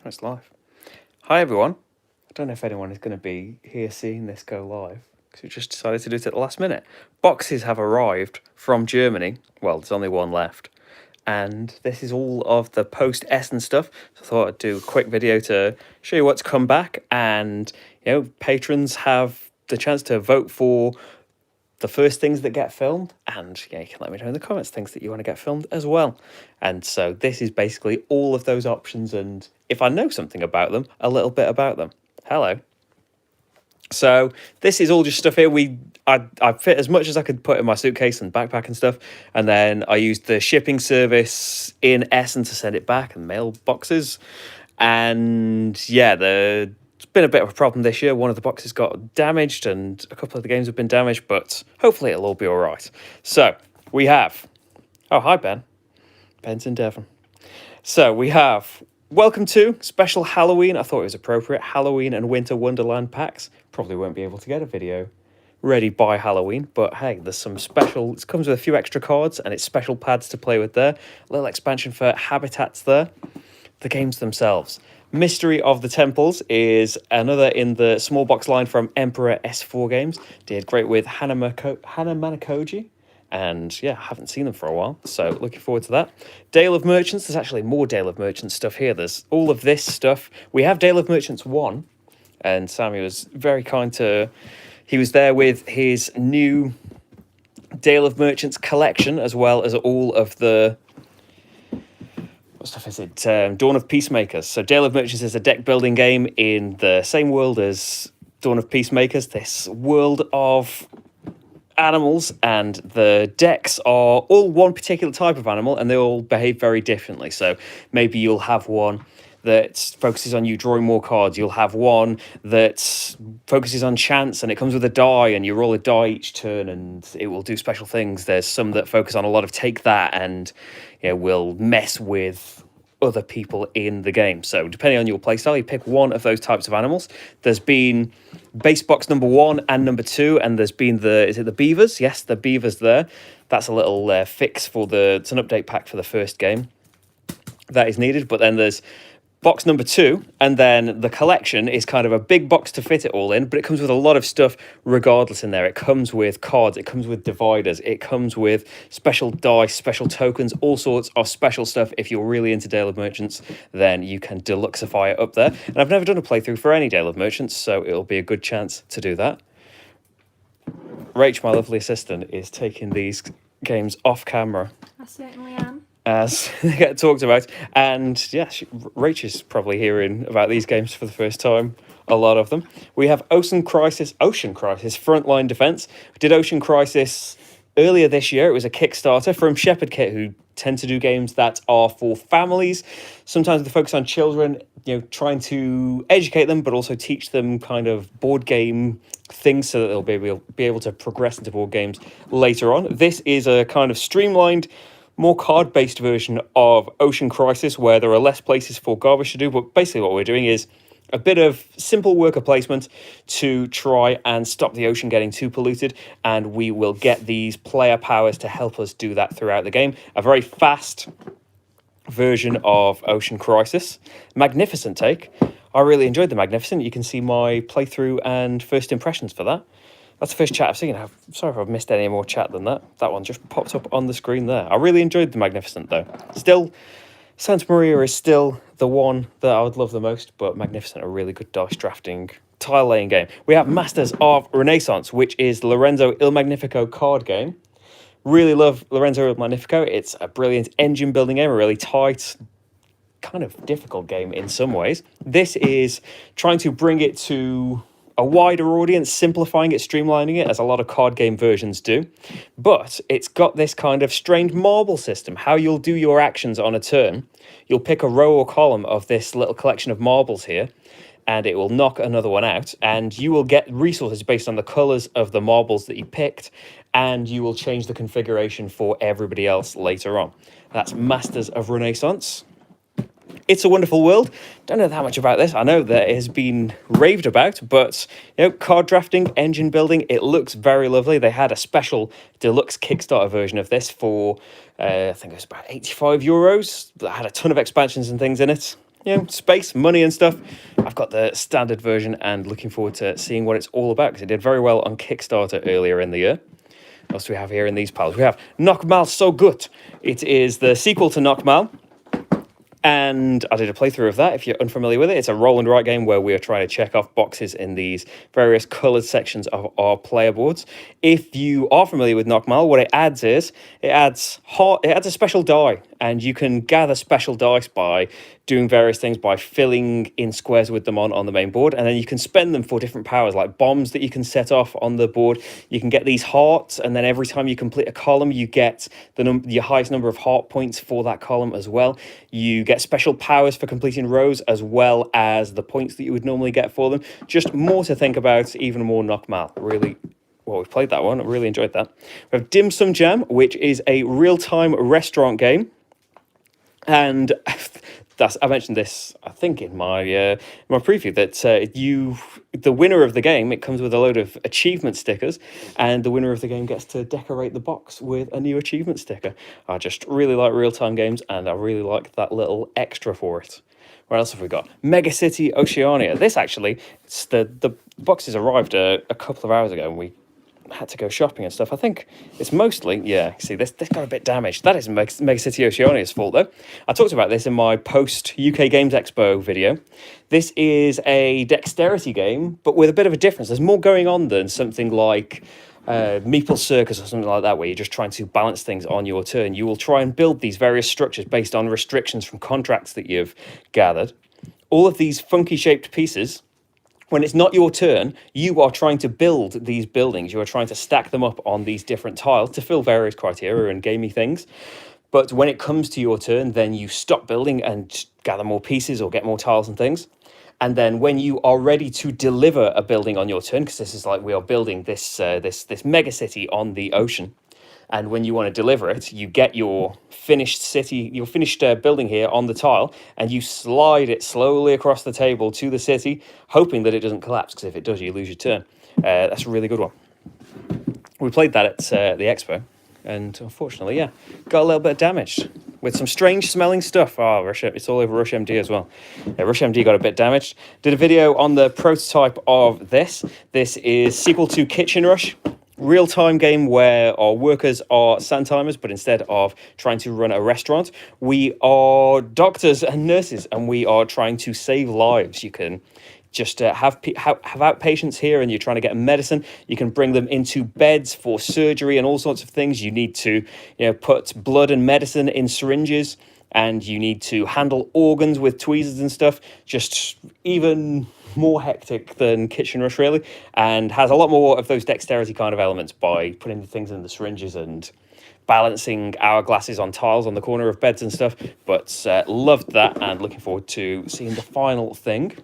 It's live. Hi, everyone. I don't know if anyone is going to be here seeing this go live because we just decided to do it at the last minute. Boxes have arrived from Germany. Well, there's only one left. And this is all of the post-Essen stuff. So I thought I'd do a quick video to show you what's come back. And, patrons have the chance to vote for the first things that get filmed, and you can let me know in the comments things that you want to get filmed as well. And so this is basically all of those options, and if I know something about them, a little bit about them. Hello. So this is all just stuff here. I fit as much as I could put in my suitcase and backpack and stuff, and then I used the shipping service in Essen to send it back and mail boxes. And yeah, it's been a bit of a problem this year. One of the boxes got damaged and a couple of the games have been damaged, but hopefully it'll all be all right. So we have... Oh, hi, Ben. Ben's in Devon. So we have Welcome to Special Halloween. I thought it was appropriate. Halloween and Winter Wonderland packs. Probably won't be able to get a video ready by Halloween, but hey, there's some special... It comes with a few extra cards and it's special pads to play with there. A little expansion for habitats there. The games themselves. Mystery of the Temples is another in the small box line from Emperor S4 Games. Did great with Hana Manakoji. And yeah, I haven't seen them for a while, so looking forward to that. Dale of Merchants, there's actually more Dale of Merchants stuff here. There's all of this stuff. We have Dale of Merchants 1, and Sammy was very kind to... He was there with his new Dale of Merchants collection, as well as all of the... What stuff is it? Dawn of Peacemakers. So Dale of Merchants is a deck building game in the same world as Dawn of Peacemakers. This world of animals, and the decks are all one particular type of animal and they all behave very differently. So maybe you'll have one that focuses on you drawing more cards. You'll have one that focuses on chance and it comes with a die and you roll a die each turn and it will do special things. There's some that focus on a lot of take that and will mess with other people in the game. So depending on your playstyle, you pick one of those types of animals. There's been base box number 1 and number 2, and there's been is it the beavers? Yes, the beavers there. That's a little fix for it's an update pack for the first game that is needed. But then there's box number 2, and then the collection is kind of a big box to fit it all in, but it comes with a lot of stuff regardless in there. It comes with cards, it comes with dividers, it comes with special dice, special tokens, all sorts of special stuff. If you're really into Dale of Merchants, then you can deluxify it up there. And I've never done a playthrough for any Dale of Merchants, so it'll be a good chance to do that. Rach, my lovely assistant, is taking these games off camera. I certainly am. As they get talked about, and yeah, Rach is probably hearing about these games for the first time, a lot of them. We have Ocean Crisis Frontline Defense. We did Ocean Crisis earlier this year. It was a Kickstarter from Shepherd Kit, who tend to do games that are for families. Sometimes they focus on children, trying to educate them, but also teach them kind of board game things so that they'll be able to progress into board games later on. This is a kind of streamlined, more card-based version of Ocean Crisis, where there are less places for garbage to do, but basically what we're doing is a bit of simple worker placement to try and stop the ocean getting too polluted, and we will get these player powers to help us do that throughout the game. A very fast version of Ocean Crisis. Magnificent take. I really enjoyed the Magnificent. You can see my playthrough and first impressions for that. That's the first chat I've seen. I'm sorry if I've missed any more chat than that. That one just popped up on the screen there. I really enjoyed the Magnificent, though. Still, Santa Maria is still the one that I would love the most, but Magnificent, a really good dice drafting, tile-laying game. We have Masters of Renaissance, which is the Lorenzo Il Magnifico card game. Really love Lorenzo Il Magnifico. It's a brilliant engine-building game, a really tight, kind of difficult game in some ways. This is trying to bring it to a wider audience, simplifying it, streamlining it, as a lot of card game versions do. But it's got this kind of strange marble system, how you'll do your actions on a turn. You'll pick a row or column of this little collection of marbles here, and it will knock another one out, and you will get resources based on the colours of the marbles that you picked, and you will change the configuration for everybody else later on. That's Masters of Renaissance. It's a Wonderful World. Don't know that much about this. I know that it has been raved about, but card drafting, engine building, it looks very lovely. They had a special deluxe Kickstarter version of this for, I think it was about €85. That had a ton of expansions and things in it. space, money and stuff. I've got the standard version and looking forward to seeing what it's all about because it did very well on Kickstarter earlier in the year. What else do we have here in these piles? We have Knockmal So Good. It is the sequel to Knockmal. And I did a playthrough of that. If you're unfamiliar with it, it's a roll and write game where we are trying to check off boxes in these various coloured sections of our player boards. If you are familiar with Knockmal, what it adds is it adds a special die, and you can gather special dice by doing various things, by filling in squares with them on the main board, and then you can spend them for different powers, like bombs that you can set off on the board. You can get these hearts, and then every time you complete a column, you get your highest number of heart points for that column as well. You get special powers for completing rows, as well as the points that you would normally get for them. Just more to think about, even more Knockmal. Really, well, we've played that one. I really enjoyed that. We have Dim Sum Jam, which is a real-time restaurant game. And I mentioned this, I think, in my preview, that the winner of the game, it comes with a load of achievement stickers, and the winner of the game gets to decorate the box with a new achievement sticker. I just really like real-time games, and I really like that little extra for it. What else have we got? Mega City Oceania. This actually, the boxes arrived a couple of hours ago, and we had to go shopping and stuff. I think it's mostly, see, this got a bit damaged. That is Mega City Oceania's fault, though. I talked about this in my post-UK Games Expo video. This is a dexterity game, but with a bit of a difference. There's more going on than something like Meeple Circus or something like that, where you're just trying to balance things on your turn. You will try and build these various structures based on restrictions from contracts that you've gathered. All of these funky-shaped pieces, when it's not your turn, you are trying to build these buildings. You are trying to stack them up on these different tiles to fill various criteria and gamey things. But when it comes to your turn, then you stop building and gather more pieces or get more tiles and things. And then when you are ready to deliver a building on your turn, because this is like we are building this mega city on the ocean, and when you want to deliver it, you get your finished building here on the tile, and you slide it slowly across the table to the city, hoping that it doesn't collapse, because if it does, you lose your turn. That's a really good one. We played that at the expo, and unfortunately, got a little bit damaged with some strange smelling stuff. Oh, it's all over Rush MD as well. Yeah, Rush MD got a bit damaged. Did a video on the prototype of this. This is sequel to Kitchen Rush. Real-time game where our workers are sandtimers, but instead of trying to run a restaurant, we are doctors and nurses, and we are trying to save lives. You can just have outpatients here, and you're trying to get medicine. You can bring them into beds for surgery and all sorts of things. You need to put blood and medicine in syringes, and you need to handle organs with tweezers and stuff. Just even more hectic than Kitchen Rush, really, and has a lot more of those dexterity kind of elements by putting the things in the syringes and balancing hourglasses on tiles on the corner of beds and stuff. But loved that, and looking forward to seeing the final thing.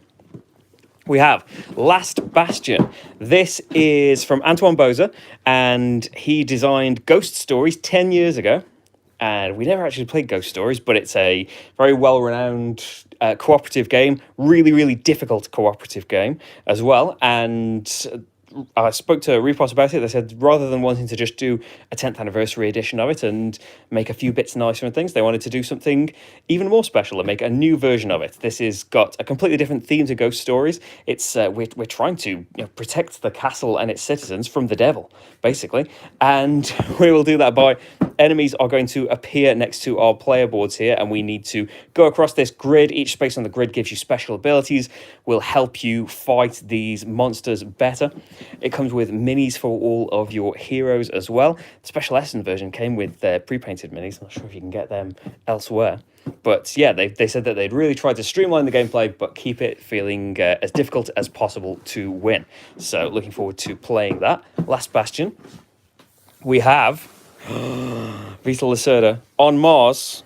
We have Last Bastion. This is from Antoine Boza, and he designed Ghost Stories 10 years ago. And we never actually played Ghost Stories, but it's a very well-renowned cooperative game, really, really difficult cooperative game as well. And I spoke to Repos about it. They said rather than wanting to just do a 10th anniversary edition of it and make a few bits nicer and things, they wanted to do something even more special and make a new version of it. This has got a completely different theme to Ghost Stories. It's we're trying to protect the castle and its citizens from the devil, basically, and we will do that by enemies are going to appear next to our player boards here, and we need to go across this grid. Each space on the grid gives you special abilities, will help you fight these monsters better. It comes with minis for all of your heroes as well. The Special Essen version came with pre-painted minis. I'm not sure if you can get them elsewhere. But yeah, they said that they'd really tried to streamline the gameplay, but keep it feeling as difficult as possible to win. So looking forward to playing that. Last Bastion. We have Vital Lacerda on Mars.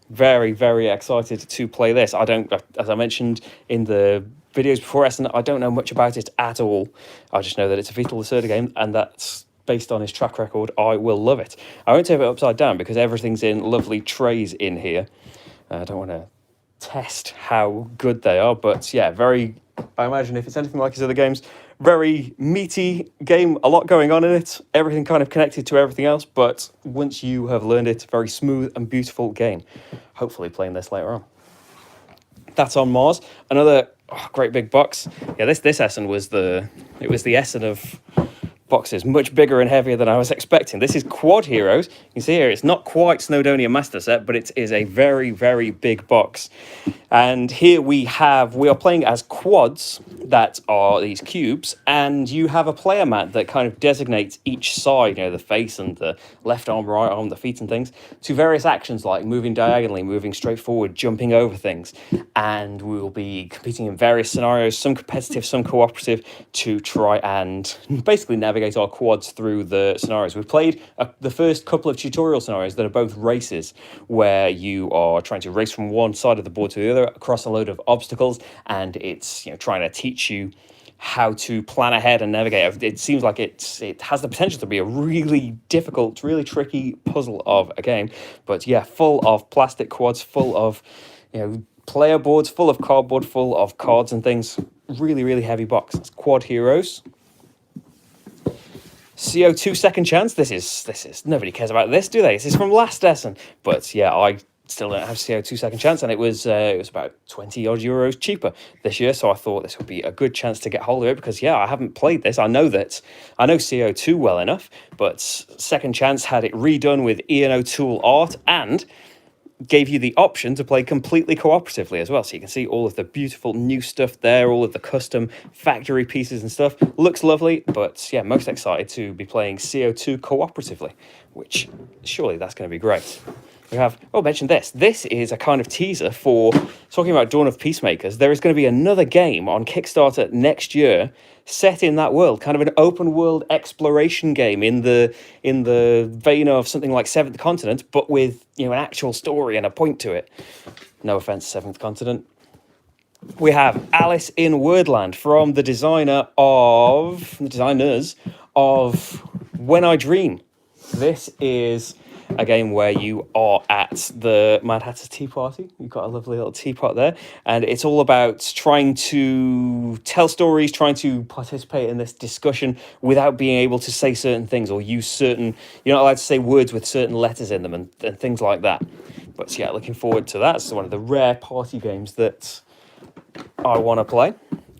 Very, very excited to play this. As I mentioned in the videos before Essen, I don't know much about it at all. I just know that it's a Vital Lacerda game, and that's based on his track record. I will love it. I won't turn it upside down because everything's in lovely trays in here. I don't want to test how good they are, but yeah, I imagine if it's anything like his other games, very meaty game, a lot going on in it, everything kind of connected to everything else, but once you have learned it, very smooth and beautiful game. Hopefully playing this later on. That's on Mars. Another great big box. Yeah, this Essen was the Essen of boxes, much bigger and heavier than I was expecting. This is Quad Heroes. You can see here it's not quite Snowdonia Master Set, but it is a very, very big box. And here we are playing as quads that are these cubes, and you have a player mat that kind of designates each side, the face and the left arm, right arm, the feet and things, to various actions like moving diagonally, moving straight forward, jumping over things. And we will be competing in various scenarios, some competitive, some cooperative, to try and basically navigate our quads through the scenarios. We've played the first couple of tutorial scenarios that are both races, where you are trying to race from one side of the board to the other across a load of obstacles, and it's trying to teach you how to plan ahead and navigate. It seems like it has the potential to be a really difficult, really tricky puzzle of a game, but yeah, full of plastic quads, full of player boards, full of cardboard, full of cards and things. Really, really heavy box. It's Quad Heroes. CO2 Second Chance. This is nobody cares about this, do they? This is from last Essen, but yeah, I still don't have CO2 Second Chance, and it was about 20 odd euros cheaper this year, so I thought this would be a good chance to get hold of it, because I haven't played this. I know CO2 well enough, but Second Chance had it redone with Ian O'Toole art and gave you the option to play completely cooperatively as well. So you can see all of the beautiful new stuff there, all of the custom factory pieces and stuff. Looks lovely, but yeah, most excited to be playing CO2 cooperatively, which surely that's going to be great. We have, mention this. This is a kind of teaser for talking about Dawn of Peacemakers. There is going to be another game on Kickstarter next year set in that world, kind of an open world exploration game in the vein of something like Seventh Continent, but with an actual story and a point to it. No offense, Seventh Continent. We have Alice in Woodland from the designers of When I Dream. This is a game where you are at the Mad Hatter's Tea Party. You've got a lovely little teapot there, and it's all about trying to tell stories, trying to participate in this discussion without being able to say certain things or use certain... You're not allowed to say words with certain letters in them and things like that. But yeah, looking forward to that. It's one of the rare party games that I want to play.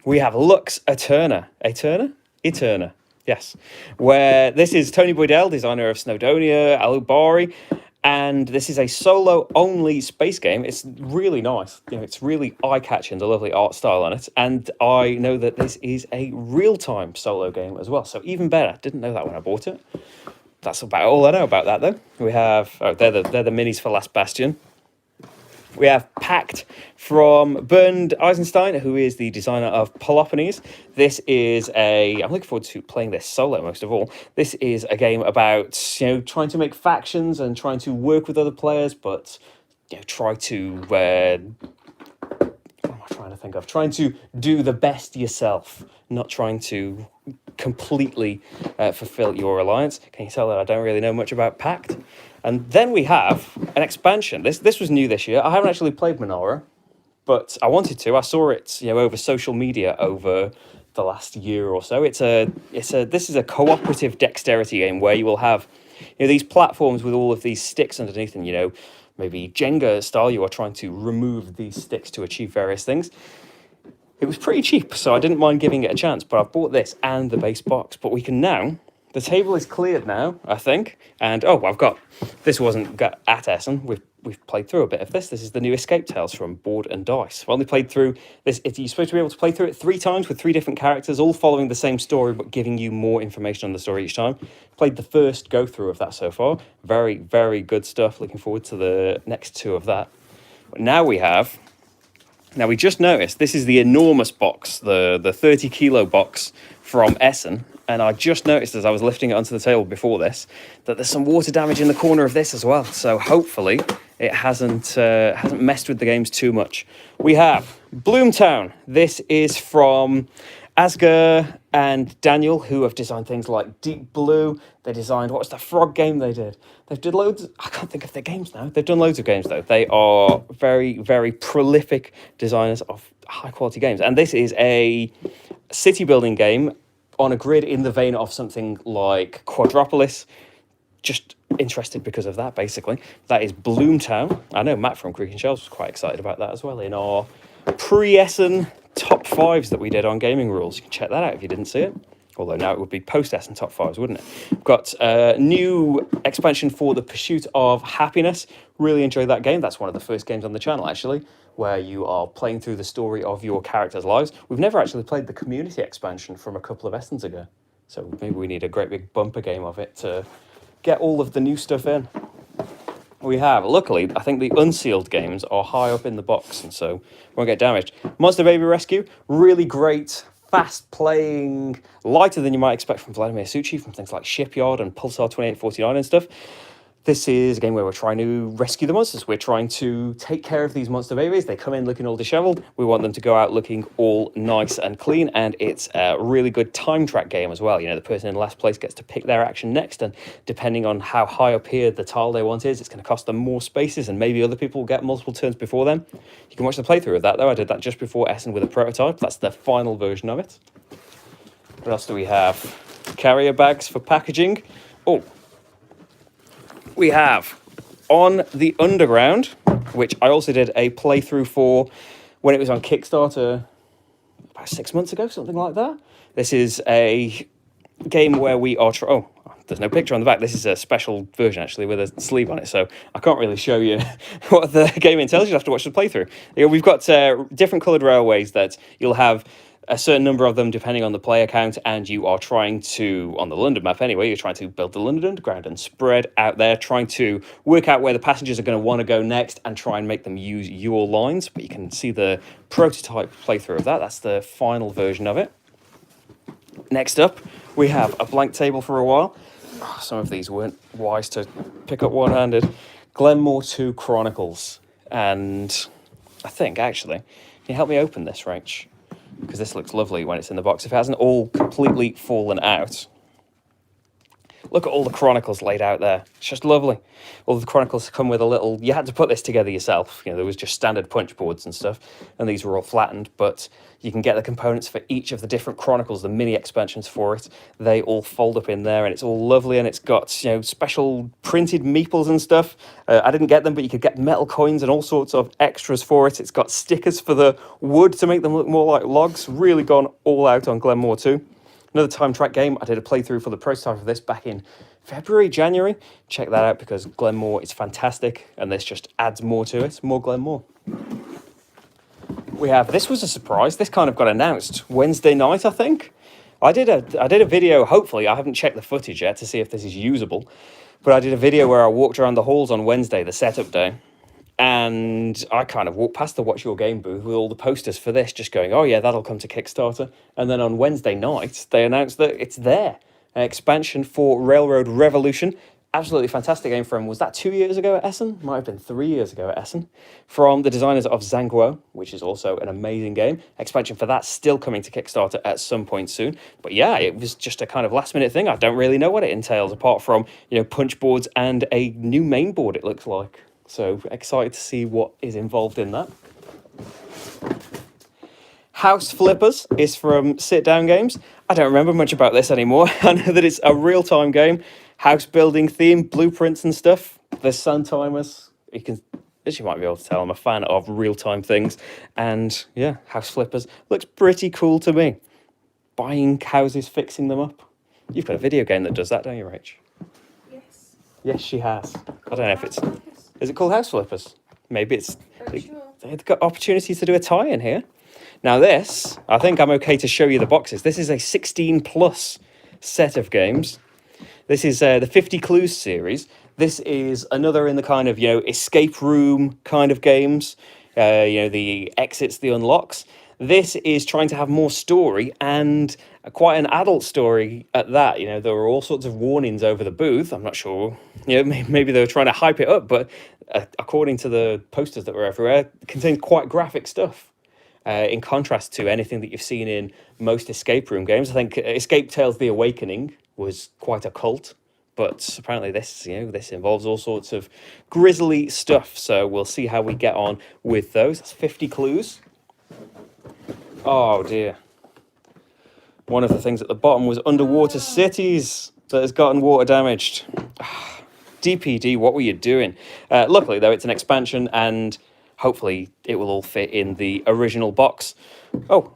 We have Lux Eterna. Eterna. Yes, where this is Tony Boydell, designer of Snowdonia, Alubari, and this is a solo-only space game. It's really nice. It's really eye-catching, the lovely art style on it, and I know that this is a real-time solo game as well, so even better. Didn't know that when I bought it. That's about all I know about that, though. We have... they're the minis for Last Bastion. We have Pact from Bernd Eisenstein, who is the designer of Polo Ponies. This is I'm looking forward to playing this solo most of all. This is a game about, trying to make factions and trying to work with other players, but, try to, what am I trying to think of? Trying to do the best yourself, not trying to completely fulfill your alliance. Can you tell that I don't really know much about Pact? And then we have an expansion. This was new this year. I haven't actually played Menorah, but I wanted to. I saw it, over social media over the last year or so. This is a cooperative dexterity game where you will have, these platforms with all of these sticks underneath, and maybe Jenga style. You are trying to remove these sticks to achieve various things. It was pretty cheap, so I didn't mind giving it a chance. But I've bought this and the base box. But we can now. The table is cleared now, I think, and I've got... This wasn't at Essen. We've played through a bit of this. This is the new Escape Tales from Board and Dice. I've only played through this. You're supposed to be able to play through it 3 times with 3 different characters, all following the same story, but giving you more information on the story each time. Played the first go-through of that so far. Very, very good stuff. Looking forward to the next 2 of that. But now we just noticed, this is the enormous box, the 30-kilo box from Essen. And I just noticed as I was lifting it onto the table before this, that there's some water damage in the corner of this as well. So hopefully it hasn't messed with the games too much. We have Bloomtown. This is from Asger and Daniel, who have designed things like Deep Blue. They designed, what was the frog game they did? They've did loads, I can't think of their games now. They've done loads of games though. They are very, very prolific designers of high quality games. And this is a city building game on a grid in the vein of something like Quadropolis. Just interested because of that, basically. That is Bloomtown. I know Matt from Creek and Shelves was quite excited about that as well in our pre-Essen top 5s that we did on Gaming Rules. You can check that out if you didn't see it. Although now it would be post-Essen top 5s, wouldn't it? We've got a new expansion for the Pursuit of Happyness. Really enjoyed that game. That's one of the first games on the channel, actually, where you are playing through the story of your characters' lives. We've never actually played the community expansion from a couple of Essens ago. So maybe we need a great big bumper game of it to get all of the new stuff in. We have, luckily, I think the unsealed games are high up in the box, and so won't get damaged. Monster Baby Rescue, really great, fast-playing, lighter than you might expect from Vladimir Suchi, from things like Shipyard and Pulsar 2849 and stuff. This is a game where we're trying to rescue the monsters. We're trying to take care of these monster babies. They come in looking all disheveled. We want them to go out looking all nice and clean. And it's a really good time track game as well. You know, the person in last place gets to pick their action next. And depending on how high up here the tile they want is, it's going to cost them more spaces. And maybe other people will get multiple turns before them. You can watch the playthrough of that, though. I did that just before Essen with a prototype. That's the final version of it. What else do we have? Carrier bags for packaging. Oh. We have On the Underground, which I also did a playthrough for when it was on Kickstarter about 6 months ago, something like that. This is a game where we are... Oh, there's no picture on the back. This is a special version, actually, with a sleeve on it, so I can't really show you what the game entails. You'll have to watch the playthrough. We've got different coloured railways that you'll have a certain number of them depending on the player count, and you are trying to, on the London map anyway, you're trying to build the London Underground and spread out there, trying to work out where the passengers are going to want to go next and try and make them use your lines. But you can see the prototype playthrough of that. That's the final version of it. Next up, we have a blank table for a while. Oh, some of these weren't wise to pick up one-handed. Glenmore 2 Chronicles. And I think, actually, can you help me open this, Rach? Because this looks lovely when it's in the box. If it hasn't all completely fallen out. Look at all the Chronicles laid out there. It's just lovely. All of the Chronicles come with a little... You had to put this together yourself. You know, there was just standard punch boards and stuff, and these were all flattened, but you can get the components for each of the different Chronicles, the mini expansions for it. They all fold up in there, and it's all lovely, and it's got, you know, special printed meeples and stuff. I didn't get them, but you could get metal coins and all sorts of extras for it. It's got stickers for the wood to make them look more like logs. Really gone all out on Glenmore 2. Another time track game. I did a playthrough for the prototype of this back in February, January. Check that out because Glenmore is fantastic and this just adds more to it. More Glenmore. We have, this was a surprise. This kind of got announced Wednesday night, I think. I did a video, hopefully, I haven't checked the footage yet to see if this is usable, but I did a video where I walked around the halls on Wednesday, the setup day. And I kind of walked past the Watch Your Game booth with all the posters for this, just going, oh yeah, that'll come to Kickstarter. And then on Wednesday night, they announced that it's there. An expansion for Railroad Revolution. Absolutely fantastic game from, was that 2 years ago at Essen? Might have been 3 years ago at Essen. From the designers of Zhanguo, which is also an amazing game. Expansion for that still coming to Kickstarter at some point soon. But yeah, it was just a kind of last minute thing. I don't really know what it entails apart from, you know, punch boards and a new main board, it looks like. So excited to see what is involved in that. House Flippers is from Sit Down Games. I don't remember much about this anymore. I know that it's a real-time game, house building theme, blueprints and stuff. There's sun timers. You can, as you might be able to tell, I'm a fan of real-time things. And yeah, House Flippers looks pretty cool to me. Buying houses, fixing them up. You've got a video game that does that, don't you, Rach? Yes. Yes, she has. I don't know if it's... Is it called House Flippers? Maybe it's... Sure. They've got opportunities to do a tie-in here. Now this, I think I'm okay to show you the boxes. This is a 16-plus set of games. This is the 50 Clues series. This is another in the kind of, you know, escape room kind of games. You know, the exits, the unlocks. This is trying to have more story and quite an adult story at that. You know, there were all sorts of warnings over the booth. I'm not sure, you know, maybe they were trying to hype it up, but according to the posters that were everywhere, it contained quite graphic stuff. In contrast to anything that you've seen in most escape room games. I think Escape Tales: The Awakening was quite a cult, but apparently this, you know, this involves all sorts of grisly stuff. So we'll see how we get on with those. That's 50 Clues. Oh dear. One of the things at the bottom was Underwater Cities that has gotten water damaged. DPD, what were you doing? Luckily, though, it's an expansion, and hopefully it will all fit in the original box. Oh,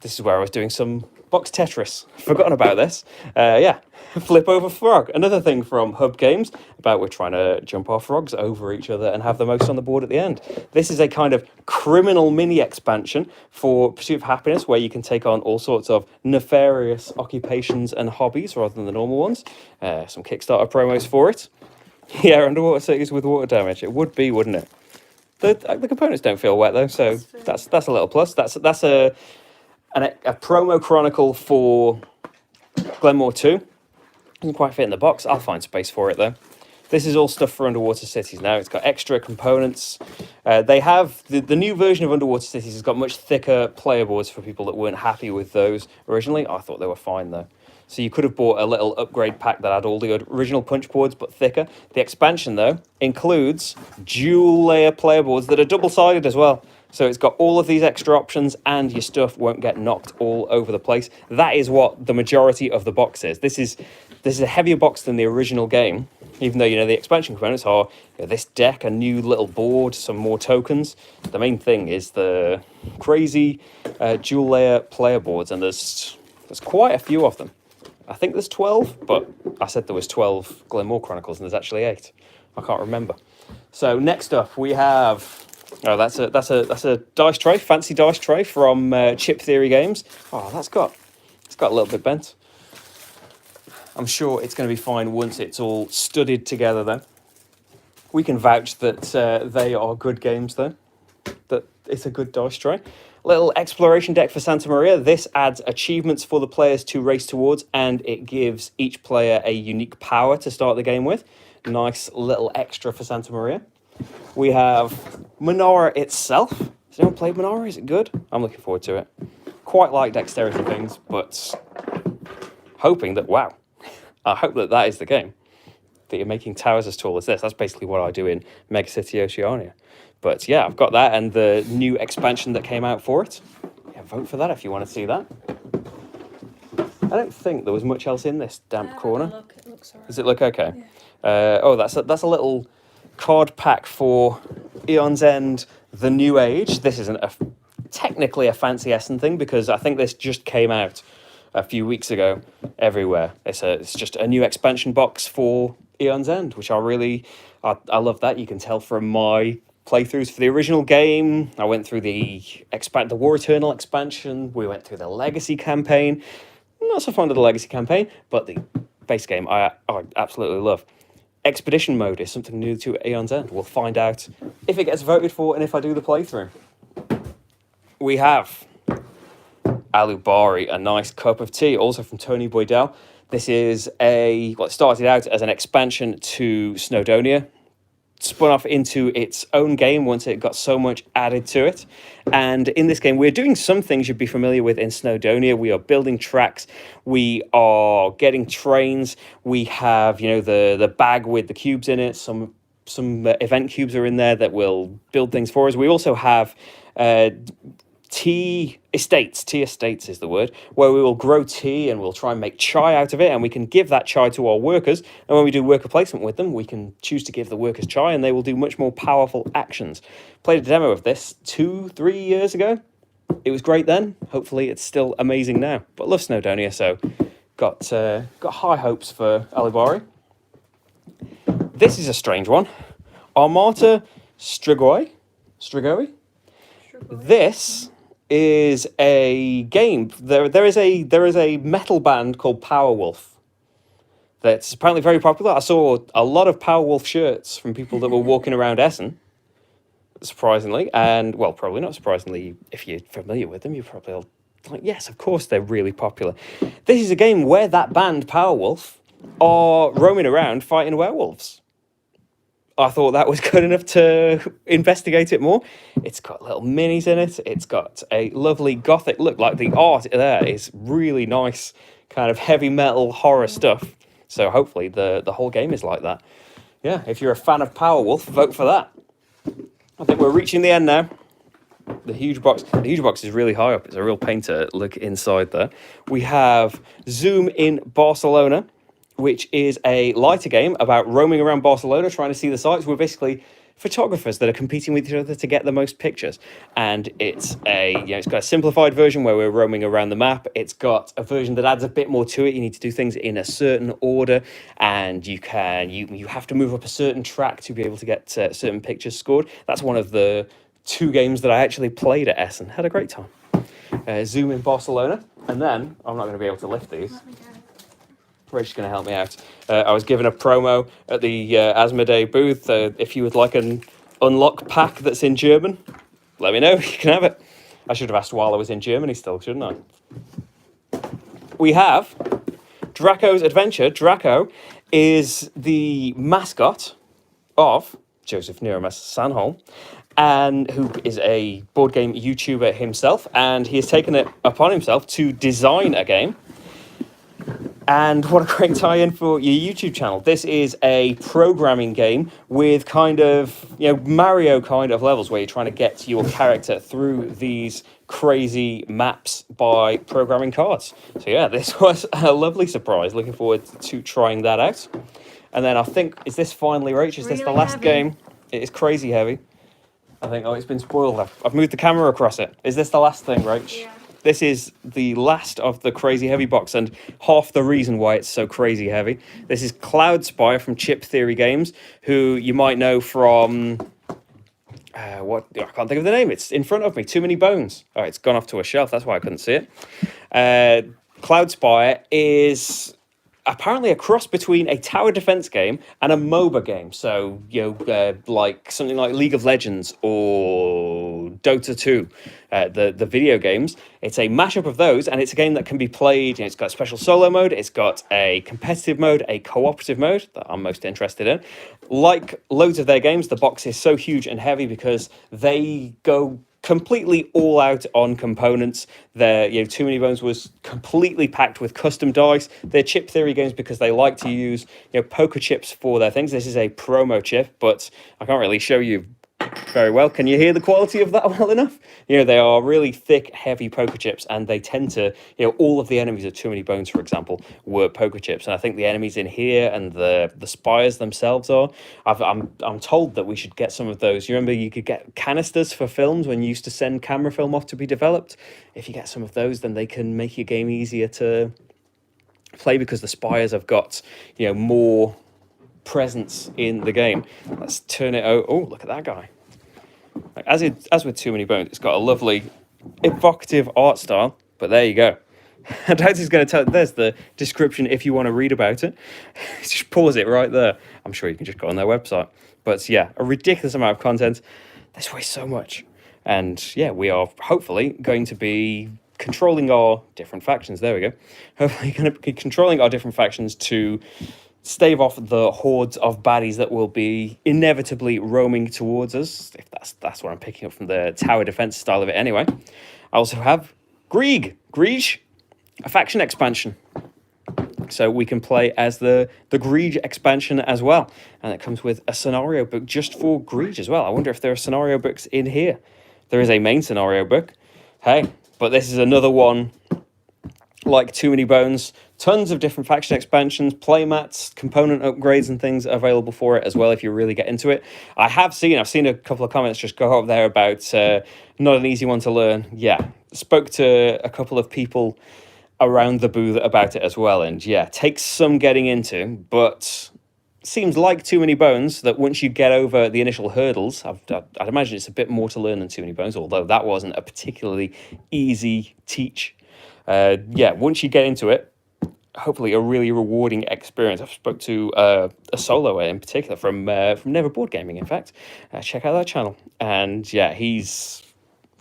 this is where I was doing some box Tetris. Forgotten about this. Yeah, Flip Over Frog. Another thing from Hub Games about we're trying to jump our frogs over each other and have the most on the board at the end. This is a kind of criminal mini expansion for Pursuit of Happiness where you can take on all sorts of nefarious occupations and hobbies rather than the normal ones. Some Kickstarter promos for it. Yeah, underwater cities with water damage. It would be, wouldn't it? The components don't feel wet though, so that's a little plus. That's a promo chronicle for Glenmore 2. Doesn't quite fit in the box. I'll find space for it though. This is all stuff for Underwater Cities now. It's got extra components. They have the new version of Underwater Cities has got much thicker player boards for people that weren't happy with those originally. I thought they were fine though. So you could have bought a little upgrade pack that had all the original punch boards but thicker. The expansion though includes dual layer player boards that are double-sided as well. So it's got all of these extra options and your stuff won't get knocked all over the place. That is what the majority of the box is. This is a heavier box than the original game, even though, the expansion components are this deck, a new little board, some more tokens. The main thing is the crazy dual layer player boards, and there's quite a few of them. I think there's 12, but I said there was 12 Glenmore Chronicles and there's actually 8. I can't remember. So next up we have... Oh, that's a dice tray, fancy dice tray from Chip Theory Games. Oh, it's got a little bit bent. I'm sure it's going to be fine once it's all studied together, though. We can vouch that they are good games, though. That it's a good dice tray. Little exploration deck for Santa Maria. This adds achievements for the players to race towards, and it gives each player a unique power to start the game with. Nice little extra for Santa Maria. We have Menorah itself. Has anyone played Menorah? Is it good? I'm looking forward to it. Quite like dexterity things, but hoping that, wow, I hope that is the game. That you're making towers as tall as this. That's basically what I do in Mega City Oceania. But yeah, I've got that and the new expansion that came out for it. Yeah, vote for that if you want to see that. I don't think there was much else in this damp corner. It looks all right. Does it look okay? Yeah. That's a little card pack for Eon's End, The New Age. This isn't technically a fancy Essen thing because I think this just came out a few weeks ago everywhere. It's just a new expansion box for Eon's End, which I love that. You can tell from my playthroughs for the original game. I went through the War Eternal expansion. We went through the Legacy campaign. Not so fond of the Legacy campaign, but the base game I absolutely love. Expedition mode is something new to Eon's End. We'll find out if it gets voted for and if I do the playthrough. We have Alubari, a nice cup of tea, also from Tony Boydell. This is it started out as an expansion to Snowdonia, spun off into its own game once it got so much added to it. And in this game, we're doing some things you'd be familiar with in Snowdonia. We are building tracks. We are getting trains. We have, the bag with the cubes in it. Some event cubes are in there that will build things for us. We also have tea estates is the word, where we will grow tea and we'll try and make chai out of it, and we can give that chai to our workers, and when we do worker placement with them, we can choose to give the workers chai and they will do much more powerful actions. Played a demo of this 2-3 years ago. It was great then. Hopefully it's still amazing now, but love Snowdonia, so got high hopes for Alubari. This is a strange one. Armata Strigoi. This is a game. There is a metal band called Powerwolf that's apparently very popular. I saw a lot of Powerwolf shirts from people that were walking around Essen, surprisingly, and well, probably not surprisingly. If you're familiar with them, you're probably all like, yes, of course they're really popular. This is a game where that band Powerwolf are roaming around fighting werewolves. I thought that was good enough to investigate it more. It's got little minis in it. It's got a lovely gothic look. Like the art there is really nice, kind of heavy metal horror stuff. So hopefully the whole game is like that. Yeah, if you're a fan of Powerwolf, vote for that. I think we're reaching the end now. The huge box is really high up. It's a real pain to look inside there. We have Zoom in Barcelona, which is a lighter game about roaming around Barcelona, trying to see the sights. We're basically photographers that are competing with each other to get the most pictures. And it's it's got a simplified version where we're roaming around the map. It's got a version that adds a bit more to it. You need to do things in a certain order, and you have to move up a certain track to be able to get certain pictures scored. That's one of the 2 games that I actually played at Essen. Had a great time. Zoom in Barcelona, and then I'm not going to be able to lift these. Rachel's going to help me out. I was given a promo at the Asthma De Booth. If you would like an unlock pack that's in German, let me know. You can have it. I should have asked while I was in Germany still, shouldn't I? We have Jerichos Adventure. Draco is the mascot of Joseph Niramas Sanholm, and who is a board game YouTuber himself, and he has taken it upon himself to design a game. And what a great tie-in for your YouTube channel. This is a programming game with kind of, Mario kind of levels where you're trying to get your character through these crazy maps by programming cards. So yeah, this was a lovely surprise. Looking forward to trying that out. And then I think, is this finally, Rach? Is this the last game? It is crazy heavy. I think, it's been spoiled. I've moved the camera across it. Is this the last thing, Rach? Yeah. This is the last of the crazy heavy box, and half the reason why it's so crazy heavy. This is Cloudspire from Chip Theory Games, who you might know from... I can't think of the name. It's in front of me. Too Many Bones. Oh, it's gone off to a shelf. That's why I couldn't see it. Cloudspire is apparently a cross between a tower defense game and a MOBA game. So, like something like League of Legends or Dota 2, the video games. It's a mashup of those, and it's a game that can be played. It's got a special solo mode. It's got a competitive mode, a cooperative mode that I'm most interested in. Like loads of their games, the box is so huge and heavy because they go completely all out on components. Too Many Bones was completely packed with custom dice. They're Chip Theory games because they like to use poker chips for their things. This is a promo chip, but I can't really show you very well. Can you hear the quality of that well enough? They are really thick, heavy poker chips, and they tend to, all of the enemies of Too Many Bones, for example, were poker chips. And I think the enemies in here and the spires themselves are. I'm told that we should get some of those. You remember you could get canisters for films when you used to send camera film off to be developed? If you get some of those, then they can make your game easier to play because the spires have got, more presence in the game. Let's turn it out. Oh, look at that guy. As with Too Many Bones, it's got a lovely evocative art style, but there you go. I doubt he's going to tell. There's the description if you want to read about it. Just pause it right there. I'm sure you can just go on their website. But yeah, a ridiculous amount of content. There's way so much. And yeah, we are hopefully going to be controlling our different factions. There we go. Hopefully going to be controlling our different factions to stave off the hordes of baddies that will be inevitably roaming towards us. If that's what I'm picking up from the tower defense style of it anyway. I also have Grieg, a faction expansion. So we can play as the Grieg expansion as well. And it comes with a scenario book just for Grieg as well. I wonder if there are scenario books in here. There is a main scenario book. Hey, but this is another one like Too Many Bones. Tons of different faction expansions, playmats, component upgrades and things available for it as well if you really get into it. I've seen a couple of comments just go up there about not an easy one to learn. Yeah, spoke to a couple of people around the booth about it as well, and yeah, takes some getting into, but seems like Too Many Bones that once you get over the initial hurdles, I'd imagine it's a bit more to learn than Too Many Bones, although that wasn't a particularly easy teach. Once you get into it, hopefully a really rewarding experience. I've spoke to a soloer in particular from Never Board Gaming, in fact. Check out that channel. And yeah, he's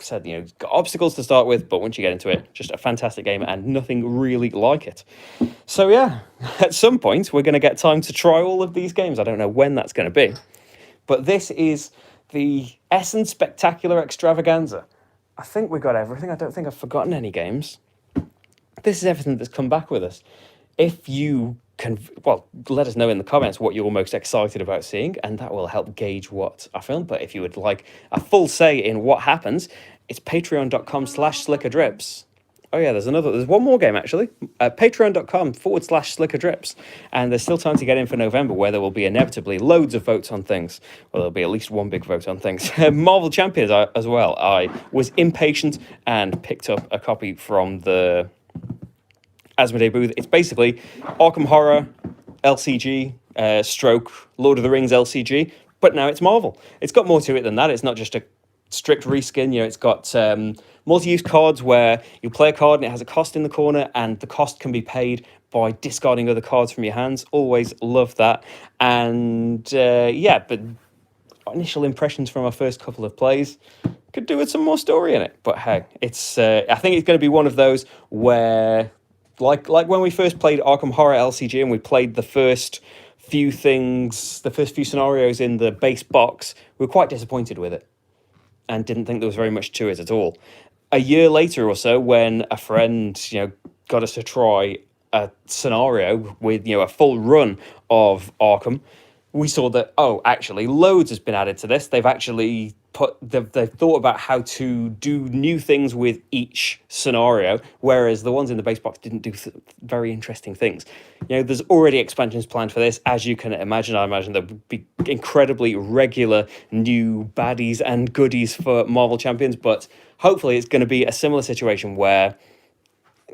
said, got obstacles to start with, but once you get into it, just a fantastic game and nothing really like it. So yeah, at some point, we're going to get time to try all of these games. I don't know when that's going to be. But this is the Essen Spectacular Extravaganza. I think we got everything. I don't think I've forgotten any games. This is everything that's come back with us. If you can, let us know in the comments what you're most excited about seeing, and that will help gauge what I film. But if you would like a full say in what happens, it's patreon.com/slickerdrips. Oh yeah, there's one more game actually. Patreon.com/slickerdrips. And there's still time to get in for November, where there will be inevitably loads of votes on things. Well, there'll be at least one big vote on things. Marvel Champions as well. I was impatient and picked up a copy from the Asthma De Booth. It's basically Arkham Horror LCG, stroke Lord of the Rings LCG, but now it's Marvel. It's got more to it than that. It's not just a strict reskin. You know, it's got multi-use cards where you play a card and it has a cost in the corner, and the cost can be paid by discarding other cards from your hands. Always love that. And yeah, but initial impressions from our first couple of plays could do with some more story in it. But hey, it's I think it's going to be one of those where, like when we first played Arkham Horror LCG and we played the first few scenarios in the base box, we were quite disappointed with it and didn't think there was very much to it at all. A year later or so, when a friend, got us to try a scenario with, a full run of Arkham, we saw that, actually, loads has been added to this. They've actually they've thought about how to do new things with each scenario, whereas the ones in the base box didn't do very interesting things. There's already expansions planned for this, as you can imagine. I imagine there would be incredibly regular new baddies and goodies for Marvel Champions, but hopefully it's going to be a similar situation where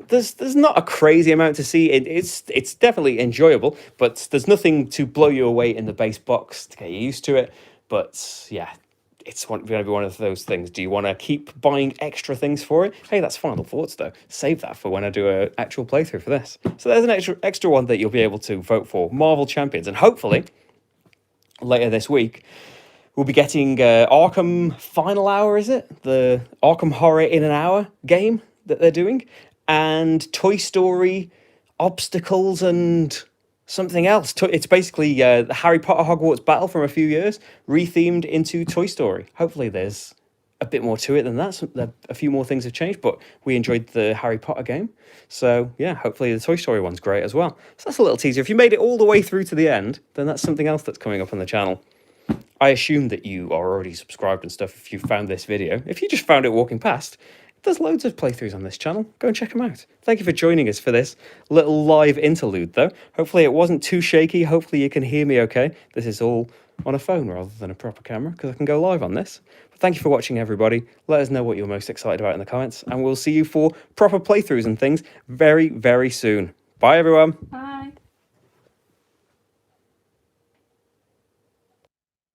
there's not a crazy amount to see. It's definitely enjoyable, but there's nothing to blow you away in the base box to get you used to it. But yeah, it's going to be one of those things. Do you want to keep buying extra things for it? Hey, that's final thoughts though. Save that for when I do an actual playthrough for this. So there's an extra one that you'll be able to vote for. Marvel Champions. And hopefully later this week we'll be getting Arkham Final Hour, is it? The Arkham Horror in an Hour game that they're doing. And Toy Story Obstacles and something else. It's basically the Harry Potter Hogwarts battle from a few years, rethemed into Toy Story. Hopefully there's a bit more to it than that. A few more things have changed, but we enjoyed the Harry Potter game. So yeah, hopefully the Toy Story one's great as well. So that's a little teaser. If you made it all the way through to the end, then that's something else that's coming up on the channel. I assume that you are already subscribed and stuff if you found this video. If you just found it walking past, there's loads of playthroughs on this channel. Go and check them out. Thank you for joining us for this little live interlude, though. Hopefully it wasn't too shaky. Hopefully you can hear me okay. This is all on a phone rather than a proper camera, because I can go live on this. But thank you for watching, everybody. Let us know what you're most excited about in the comments, and we'll see you for proper playthroughs and things very, very soon. Bye, everyone. Bye.